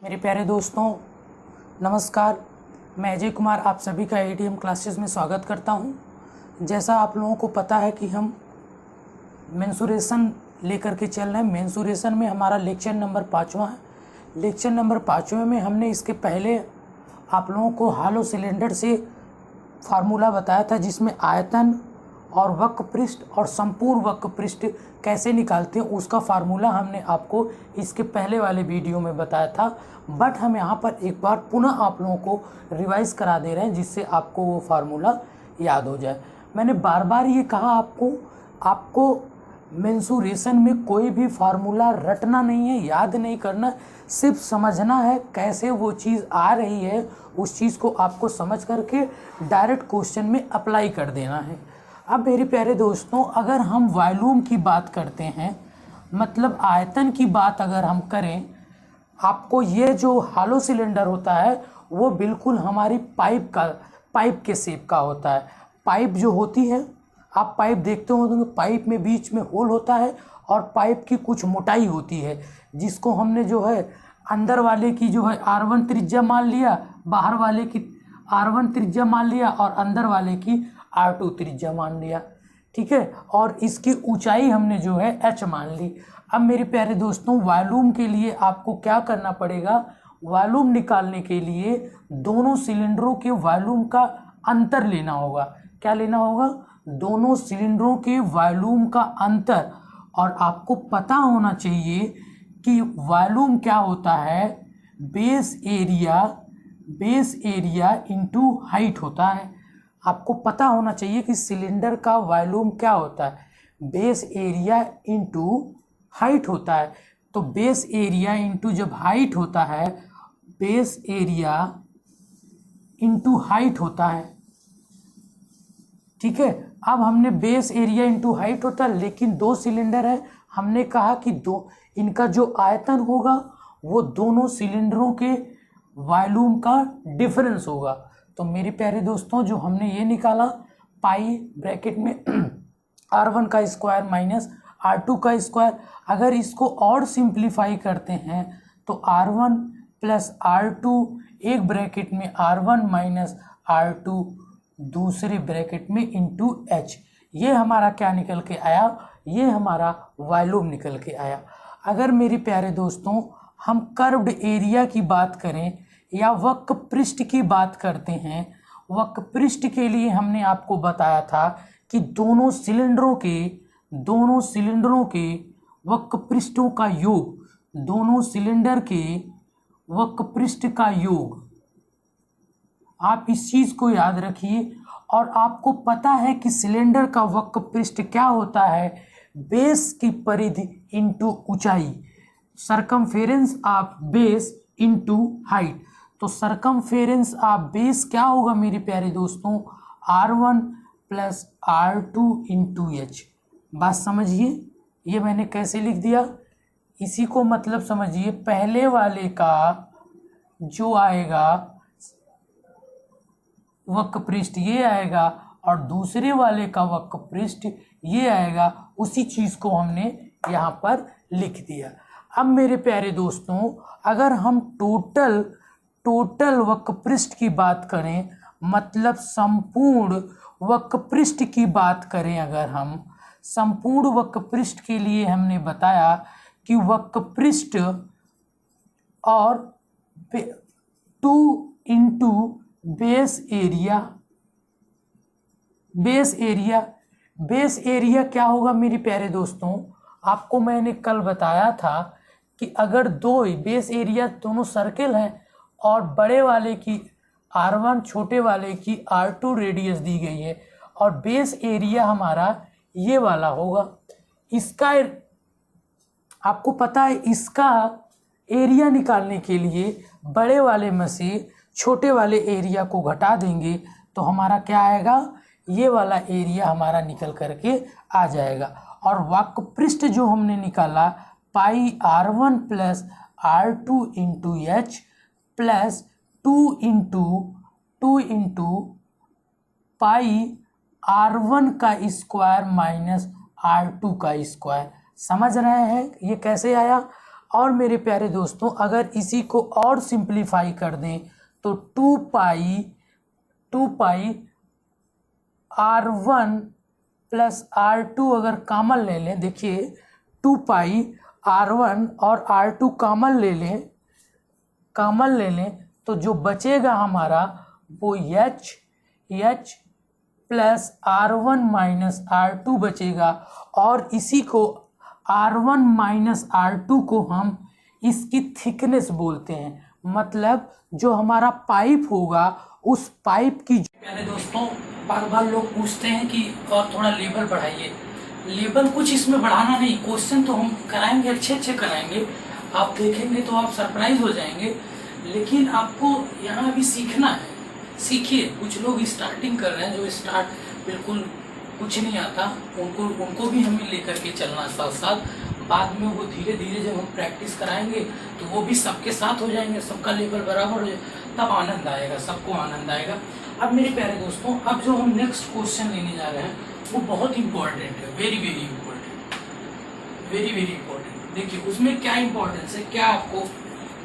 मेरे प्यारे दोस्तों नमस्कार। मैं अजय कुमार आप सभी का एडीएम क्लासेस में स्वागत करता हूं। जैसा आप लोगों को पता है कि हम मेंसुरेशन लेकर के चल रहे हैं। मेंसुरेशन में हमारा लेक्चर नंबर 5वां है। लेक्चर नंबर 5वें में हमने इसके पहले आप लोगों को हॉलो सिलेंडर से फार्मूला बताया था, जिसमें आयतन और वक्र पृष्ठ और संपूर्ण वक्र पृष्ठ कैसे निकालते हैं उसका फार्मूला हमने आपको इसके पहले वाले वीडियो में बताया था। बट हम यहाँ पर एक बार पुनः आप लोगों को रिवाइज करा दे रहे हैं, जिससे आपको वो फार्मूला याद हो जाए। मैंने बार बार ये कहा आपको मेंसुरेशन में कोई भी फार्मूला रटना नहीं है, याद नहीं करना, सिर्फ समझना है कैसे वो चीज़ आ रही है। उस चीज़ को आपको समझ करके डायरेक्ट क्वेश्चन में अप्लाई कर देना है। अब मेरे प्यारे दोस्तों, अगर हम वॉल्यूम की बात करते हैं, मतलब आयतन की बात अगर हम करें, आपको ये जो हॉलो सिलेंडर होता है वो बिल्कुल हमारी पाइप के शेप का होता है। पाइप जो होती है, आप पाइप देखते हो, पाइप में बीच में होल होता है और पाइप की कुछ मोटाई होती है, जिसको हमने जो है अंदर वाले की जो है R1 त्रिज्या मान लिया, बाहर वाले की R1 त्रिज्या मान लिया और अंदर वाले की R2 त्रिज्या मान लिया। ठीक है, और इसकी ऊंचाई हमने जो है h मान ली। अब मेरे प्यारे दोस्तों, वॉल्यूम के लिए आपको क्या करना पड़ेगा? वॉल्यूम निकालने के लिए दोनों सिलेंडरों के वॉल्यूम का अंतर लेना होगा। क्या लेना होगा? दोनों सिलेंडरों के वॉल्यूम का अंतर। और आपको पता होना चाहिए कि वॉल्यूम क्या होता है? बेस एरिया इंटू हाइट होता है। आपको पता होना चाहिए कि सिलेंडर का वॉल्यूम क्या होता है? बेस एरिया इंटू हाइट होता है। तो बेस एरिया इंटू जब हाइट होता है, बेस एरिया इंटू हाइट होता है। ठीक है, अब हमने बेस एरिया इंटू हाइट होता है, लेकिन दो सिलेंडर है। हमने कहा कि इनका जो आयतन होगा वो दोनों सिलेंडरों के वॉल्यूम का डिफरेंस होगा। तो मेरे प्यारे दोस्तों, जो हमने ये निकाला, पाई ब्रैकेट में R1 का स्क्वायर माइनस R2 का स्क्वायर, अगर इसको और सिंप्लीफाई करते हैं तो R1 प्लस R2 एक ब्रैकेट में R1 माइनस R2 दूसरे ब्रैकेट में इंटू H, ये हमारा क्या निकल के आया? ये हमारा वॉल्यूम निकल के आया। अगर मेरे प्यारे दोस्तों हम कर्व्ड एरिया की बात करें या वक्र पृष्ठ की बात करते हैं, वक्र पृष्ठ के लिए हमने आपको बताया था कि दोनों सिलेंडरों के वक्र पृष्ठों का योग, दोनों सिलेंडर के वक्र पृष्ठ का योग, आप इस चीज को याद रखिए। और आपको पता है कि सिलेंडर का वक्र पृष्ठ क्या होता है? बेस की परिधि इंटू ऊंचाई, circumference of base into height. तो सरकमफेरेंस ऑफ बेस क्या होगा मेरे प्यारे दोस्तों? R1 plus R2 into H। बात समझिए, ये मैंने कैसे लिख दिया, इसी को मतलब समझिए। पहले वाले का जो आएगा वक्र पृष्ठ ये आएगा और दूसरे वाले का वक्र पृष्ठ ये आएगा। उसी चीज को हमने यहाँ पर लिख दिया। अब मेरे प्यारे दोस्तों, अगर हम टोटल वक्र पृष्ठ की बात करें, मतलब संपूर्ण वक्र पृष्ठ की बात करें, अगर हम संपूर्ण वक्र पृष्ठ के लिए हमने बताया कि वक्र पृष्ठ और 2 इंटू बेस एरिया क्या होगा मेरे प्यारे दोस्तों? आपको मैंने कल बताया था कि अगर दो बेस एरिया दोनों सर्किल हैं और बड़े वाले की R1 छोटे वाले की R2 रेडियस दी गई है और बेस एरिया हमारा ये वाला होगा, इसका आपको पता है, इसका एरिया निकालने के लिए बड़े वाले में से छोटे वाले एरिया को घटा देंगे तो हमारा क्या आएगा? ये वाला एरिया हमारा निकल करके आ जाएगा। और वक्र पृष्ठ जो हमने निकाला, पाई R1 plus R2 into H plus 2 into pi R1 का स्क्वायर माइनस R2 का स्क्वायर। समझ रहे हैं ये कैसे आया? और मेरे प्यारे दोस्तों अगर इसी को और सिंप्लीफाई कर दें तो 2 पाई R1 प्लस R2 अगर कॉमन ले लें, देखिए 2 पाई R1 और R2 कॉमन ले लें तो जो बचेगा हमारा वो H plus R1 minus R2 बचेगा। और इसी को R1 माइनस R2 को हम इसकी थिकनेस बोलते हैं, मतलब जो हमारा पाइप होगा उस पाइप की। प्यारे दोस्तों बार बार लोग पूछते हैं कि और थोड़ा लेवल बढ़ाइए। लेवल कुछ इसमें बढ़ाना नहीं, क्वेश्चन तो हम कराएंगे, अच्छे कराएंगे, आप देखेंगे तो आप सरप्राइज हो जाएंगे। लेकिन आपको यहाँ भी सीखना है, सीखिए। कुछ लोग स्टार्टिंग कर रहे हैं, जो स्टार्ट बिल्कुल कुछ नहीं आता, उनको भी हमें लेकर के चलना साथ साथ। बाद में वो धीरे धीरे जब हम प्रैक्टिस कराएंगे तो वो भी सबके साथ हो जाएंगे, सबका लेवल बराबर हो जाए, तब आनंद आएगा, सबको आनंद आएगा। अब मेरे प्यारे दोस्तों अब जो हम नेक्स्ट क्वेश्चन लेने जा रहे हैं वो बहुत इंपॉर्टेंट है, वेरी इंपॉर्टेंट। देखिए उसमें क्या इंपॉर्टेंस है, क्या आपको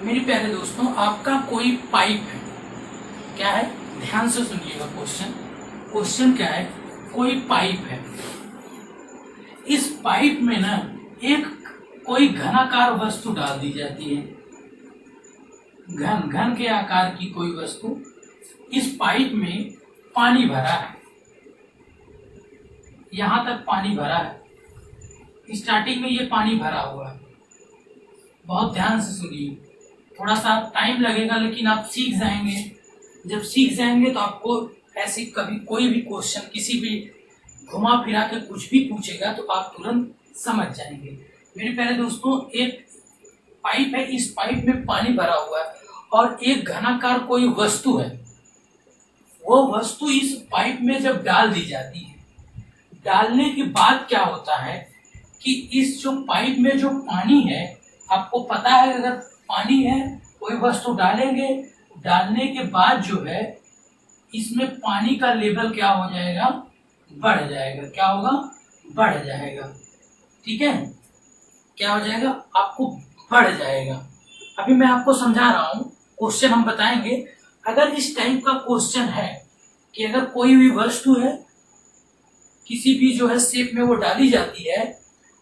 मेरे प्यारे दोस्तों, आपका कोई पाइप है, क्या है, ध्यान से सुनिएगा। क्वेश्चन क्या है, कोई पाइप है, इस पाइप में ना एक कोई घनाकार वस्तु डाल दी जाती है, घन के आकार की कोई वस्तु। इस पाइप में पानी भरा है, यहां तक पानी भरा है, स्टार्टिंग में ये पानी भरा हुआ है। बहुत ध्यान से सुनिए, थोड़ा सा टाइम लगेगा लेकिन आप सीख जाएंगे। जब सीख जाएंगे तो आपको ऐसे कभी कोई भी क्वेश्चन किसी भी घुमा फिरा के कुछ भी पूछेगा तो आप तुरंत समझ जाएंगे। मेरे प्यारे दोस्तों एक पाइप है, इस पाइप में पानी भरा हुआ है और एक घनाकार कोई वस्तु है, वो वस्तु इस पाइप में जब डाल दी जाती है, डालने के बाद क्या होता है कि इस जो पाइप में जो पानी है, आपको पता है अगर पानी है कोई वस्तु डालेंगे, डालने के बाद जो है इसमें पानी का लेवल क्या हो जाएगा, बढ़ जाएगा। क्या होगा, बढ़ जाएगा। ठीक है, क्या हो जाएगा, आपको बढ़ जाएगा। अभी मैं आपको समझा रहा हूं, क्वेश्चन हम बताएंगे। अगर इस टाइप का क्वेश्चन है कि अगर कोई भी वस्तु है किसी भी जो है शेप में वो डाली जाती है,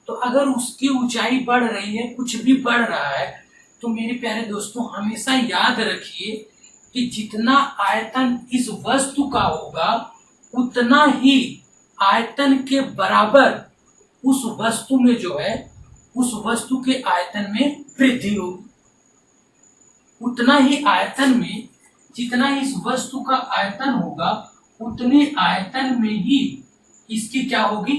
तो अगर उसकी ऊंचाई बढ़ रही है, कुछ भी बढ़ रहा है, तो मेरे प्यारे दोस्तों हमेशा याद रखिए कि जितना आयतन इस वस्तु का होगा उतना ही आयतन के बराबर उस वस्तु में जो है, उस वस्तु के आयतन में वृद्धि होगी। उतना ही आयतन में, जितना इस वस्तु का आयतन होगा उतने आयतन में ही इसकी क्या होगी,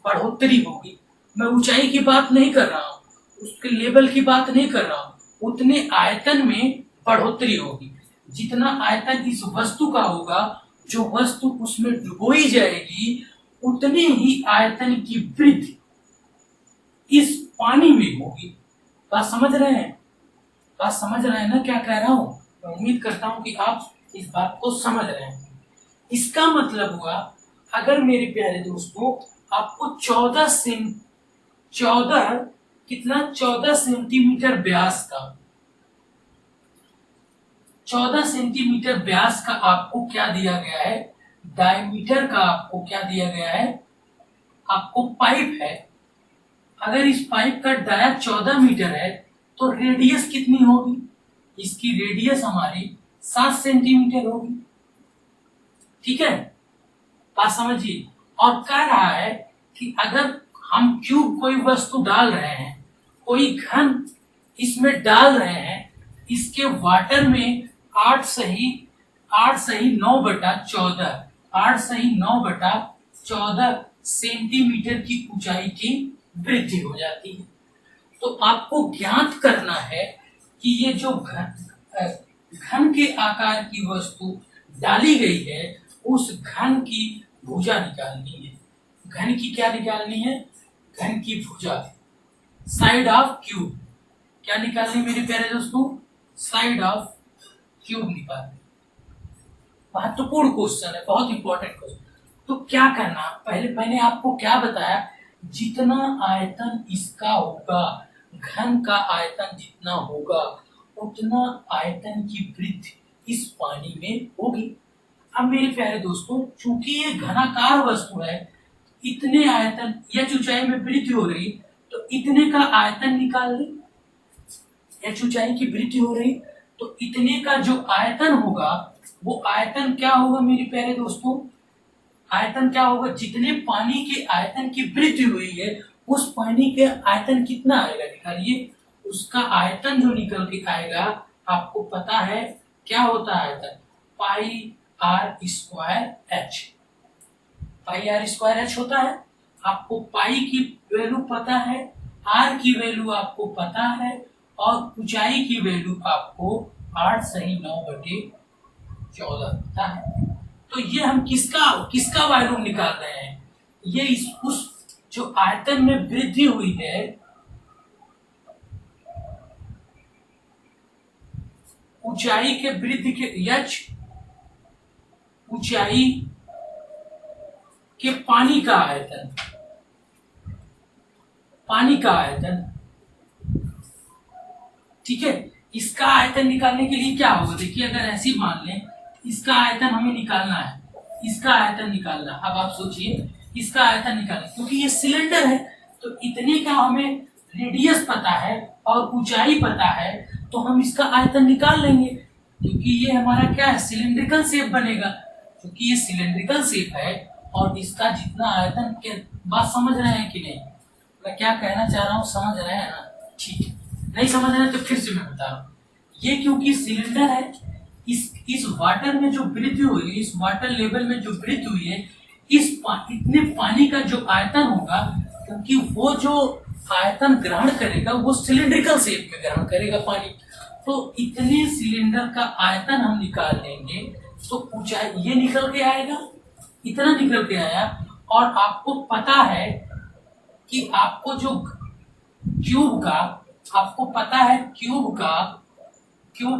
बढ़ोतरी होगी। मैं ऊंचाई की बात नहीं कर रहा हूँ, उसके लेवल की बात नहीं कर रहा हूँ, उतने आयतन में बढ़ोतरी होगी। जितना आयतन इस वस्तु का होगा, जो वस्तु उसमें डुबोई जाएगी, उतने ही आयतन की वृद्धि इस पानी में होगी। बात समझ रहे हैं, बात समझ रहे हैं ना क्या कह रहा हूं? मैं उम्मीद करता हूं कि आप इस बात को समझ रहे हैं। इसका मतलब हुआ, अगर मेरे प्यारे दोस्तों आपको 14 सेंटीमीटर व्यास का, 14 सेंटीमीटर व्यास का आपको क्या दिया गया है, डायमीटर का आपको क्या दिया गया है, आपको पाइप है। अगर इस पाइप का डाया 14 मीटर है तो रेडियस कितनी होगी, इसकी रेडियस हमारी 7 सेंटीमीटर होगी। ठीक है, बात समझिए। और कह रहा है कि अगर हम क्यूब कोई वस्तु डाल रहे हैं, कोई घन इसमें डाल रहे हैं, इसके वाटर में 8 सही 9/14 8 सही 9/14 सेंटीमीटर की ऊंचाई की वृद्धि हो जाती है। तो आपको ज्ञात करना है कि ये जो घन के आकार की वस्तु डाली गई है, उस घन की भुजा निकालनी है। घन की क्या निकालनी है, घन की भुजा, साइड ऑफ क्यूब। क्या निकालनी मेरे प्यारे दोस्तों, साइड ऑफ क्यूब निकालनी। महत्वपूर्ण क्वेश्चन है, बहुत इंपॉर्टेंट क्वेश्चन। तो क्या करना, पहले मैंने आपको क्या बताया, जितना आयतन इसका होगा घन का आयतन जितना होगा उतना आयतन की वृद्धि इस पानी में होगी। अब मेरे प्यारे दोस्तों, चूंकि ये घनाकार वस्तु है, इतने आयतन h ऊंचाई में वृद्धि हो रही, तो इतने का आयतन निकाल लें। h ऊंचाई की वृद्धि हो रही तो इतने का जो आयतन होगा वो आयतन क्या होगा मेरे प्यारे दोस्तों? आयतन क्या होगा? जितने पानी के आयतन की वृद्धि हुई है उस पानी के आयतन कितना आएगा निकालिए। उसका आयतन जो निकल के आएगा, आपको पता है क्या होता है आयतन? Pi R square H. Pi R square H होता है। आपको पाई की वैल्यू पता है, आर की वैल्यू आपको पता है और ऊंचाई की वैल्यू आपको 8 सही 9/14 पता है। तो ये हम किसका वॉल्यूम निकाल रहे हैं? ये उस जो आयतन में वृद्धि हुई है, ऊंचाई के वृद्धि के h ऊंचाई के पानी का आयतन, ठीक है। इसका आयतन निकालने के लिए क्या होगा? देखिए, अगर ऐसी मान लें इसका आयतन हमें निकालना है, इसका आयतन निकालना। अब आप सोचिए इसका आयतन निकालना, क्योंकि ये सिलेंडर है तो इतने का हमें रेडियस पता है और ऊंचाई पता है, तो हम इसका आयतन निकाल लेंगे। क्योंकि ये हमारा क्या है? सिलिंड्रिकल शेप बनेगा। क्योंकि ये सिलिंड्रिकल शेप है और इसका जितना आयतन के बात समझ रहे हैं कि नहीं? मैं क्या कहना चाह रहा हूँ समझ रहे हैं ना? ठीक है, नहीं समझ रहे हैं तो फिर से मैं बता रहा हूँ। ये क्योंकि सिलेंडर है, इस वाटर में जो वृद्धि हुई है, इस वाटर लेवल में जो वृद्धि हुई है, इतने पानी का जो आयतन होगा, क्योंकि वो जो आयतन ग्रहण करेगा वो सिलिंड्रिकल शेप में ग्रहण करेगा पानी, तो इतने सिलेंडर का आयतन हम निकाल लेंगे तो ऊंचाई ये निकल के आएगा, इतना निकल के आया। और आपको पता है कि आपको जो क्यूब का, आपको पता है क्यूब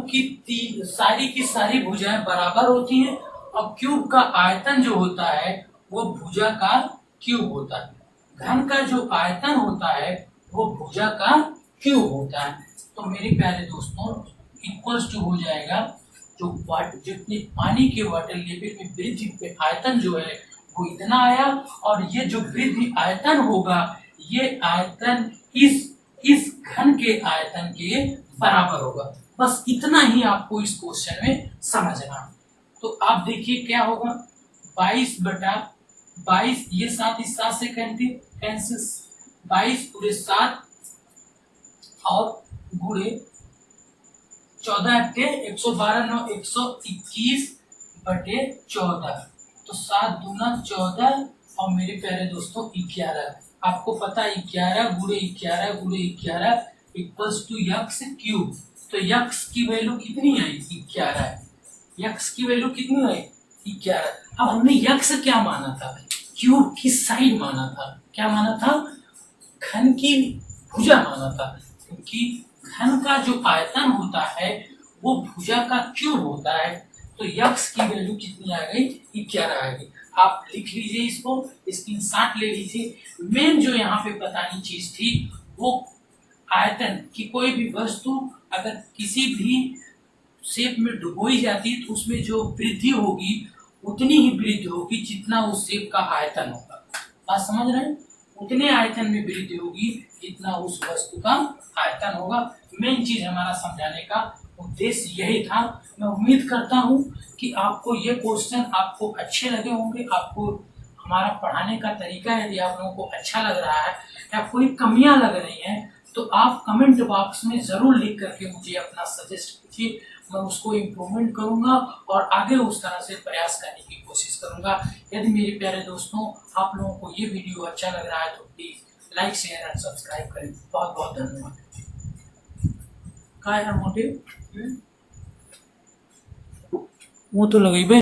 की सारी भुजाएं बराबर होती हैं और क्यूब का आयतन जो होता है वो भुजा का क्यूब होता है। घन का जो आयतन होता है वो भुजा का क्यूब होता है। तो मेरे प्यारे दोस्तों, इक्वल्स टू हो जाएगा जो जितने पानी के वाटर लेवल में वृद्धि पे आयतन जो है वो इतना आया, और ये जो वृद्धि आयतन होगा ये आयतन इस घन के आयतन के बराबर होगा। बस इतना ही आपको इस क्वेश्चन में समझना। तो आप देखिए क्या होगा, 22/22, ये 7 इस 7 से कैंसिल, 22 पूरे 7 और गुणे 14 के 112 9 121/14, तो 7 दूना 14 और मेरे प्यारे दोस्तों 11। आपको पता है 11 गुणे 11 इक्वल्स टू यक्स क्यूब। तो यक्स की वैल्यू कितनी आई? 11 है। यक्स की वैल्यू कितनी आई? 11। अब हमने यक्स क्या माना था? क्यूब की साइड माना था। क्या माना था? घन की भुजा माना था, क्योंकि घन का जो आयतन होता है वो भुजा का क्यूब होता है। तो यक्स की वैल्यू कितनी आ गई? 11 आ गई। आप लिख लीजिए इसको, स्क्रीनशॉट ले लीजिए। मेन जो यहाँ पे बतानी चीज थी वो आयतन की कोई भी वस्तु अगर किसी भी शेप में डुबोई जाती है तो उसमें जो वृद्धि होगी उतनी ही वृद्धि होगी जितना उस शेप का आयतन होगा। बात समझ रहे हैं? उतने आयतन में वृद्धि होगी जितना उस वस्तु का आयतन होगा। मेन चीज हमारा समझाने का उद्देश्य यही था। मैं उम्मीद करता हूँ कि आपको ये क्वेश्चन आपको अच्छे लगे होंगे। आपको हमारा पढ़ाने का तरीका यदि आप लोगों को अच्छा लग रहा है या कोई कमियां लग रही हैं तो आप कमेंट बॉक्स में जरूर लिख करके मुझे अपना सजेस्ट कीजिए। मैं उसको इम्प्रूवमेंट करूंगा और आगे उस तरह से प्रयास करने की कोशिश करूंगा। यदि मेरे प्यारे दोस्तों आप लोगों को ये वीडियो अच्छा लग रहा है तो please like share and subscribe करें। बहुत बहुत धन्यवाद। क्या यार मोटिव वो तो लगी भाई।